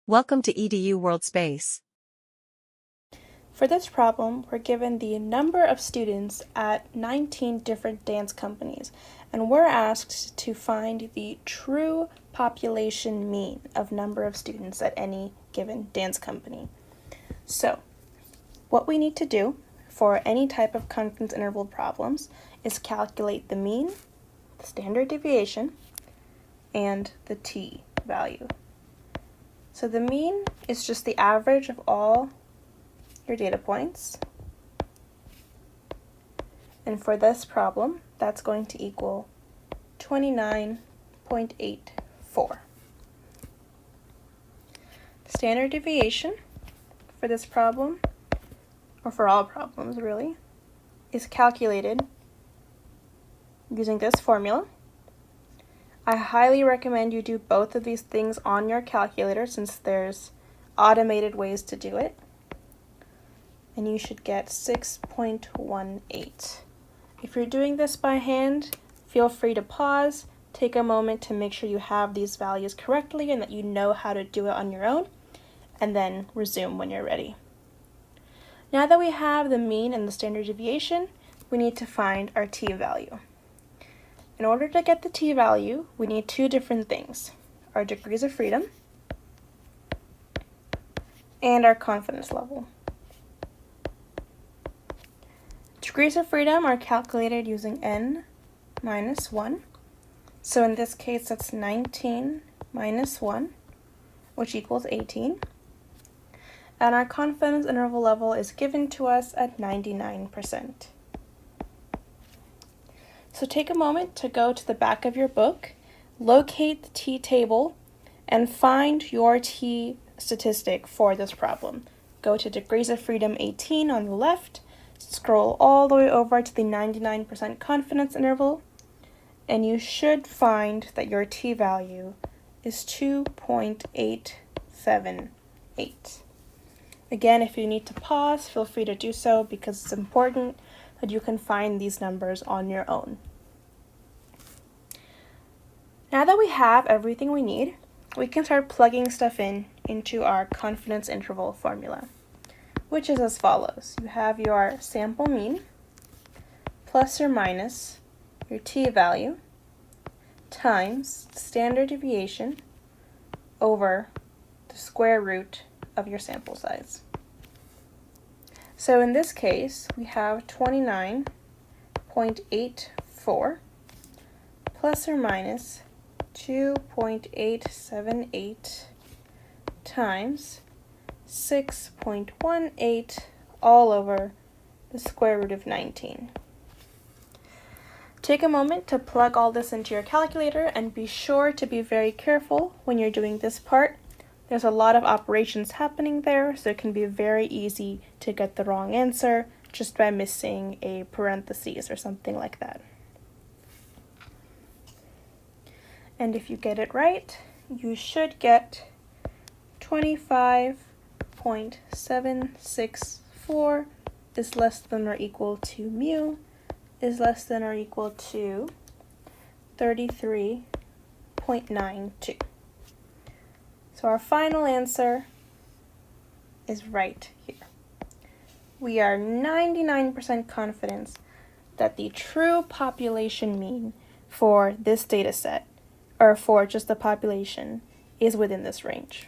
Welcome to EDU World Space. For this problem, we're given the number of students at 19 different dance companies, and we're asked to find the true population mean of number of students at any given dance company. So, what we need to do for any type of confidence interval problems is calculate the mean, the standard deviation, and the t value. So the mean is just the average of all your data points. And for this problem, that's going to equal 29.84. Standard deviation for this problem, or for all problems really, is calculated using this formula. I highly recommend you do both of these things on your calculator since there's automated ways to do it. And you should get 6.18. If you're doing this by hand, feel free to pause, take a moment to make sure you have these values correctly and that you know how to do it on your own, and then resume when you're ready. Now that we have the mean and the standard deviation, we need to find our t-value. In order to get the t-value, we need two different things: our degrees of freedom and our confidence level. Degrees of freedom are calculated using n minus 1. So in this case, that's 19 minus 1, which equals 18. And our confidence interval level is given to us at 99%. So take a moment to go to the back of your book, locate the t-table, and find your t statistic for this problem. Go to degrees of freedom 18 on the left, scroll all the way over to the 99% confidence interval, and you should find that your t-value is 2.878. Again, if you need to pause, feel free to do so because it's important that you can find these numbers on your own. Now that we have everything we need, we can start plugging stuff into our confidence interval formula, which is as follows. You have your sample mean plus or minus your t-value times standard deviation over the square root of your sample size. So in this case, we have 29.84 plus or minus 2.878 times 6.18 all over the square root of 19. Take a moment to plug all this into your calculator and be sure to be very careful when you're doing this part. There's a lot of operations happening there, so it can be very easy to get the wrong answer just by missing a parentheses or something like that. And if you get it right, you should get 25.764 is less than or equal to mu is less than or equal to 33.92. So our final answer is right here. We are 99% confident that the true population mean for this data set, or for just the population, is within this range.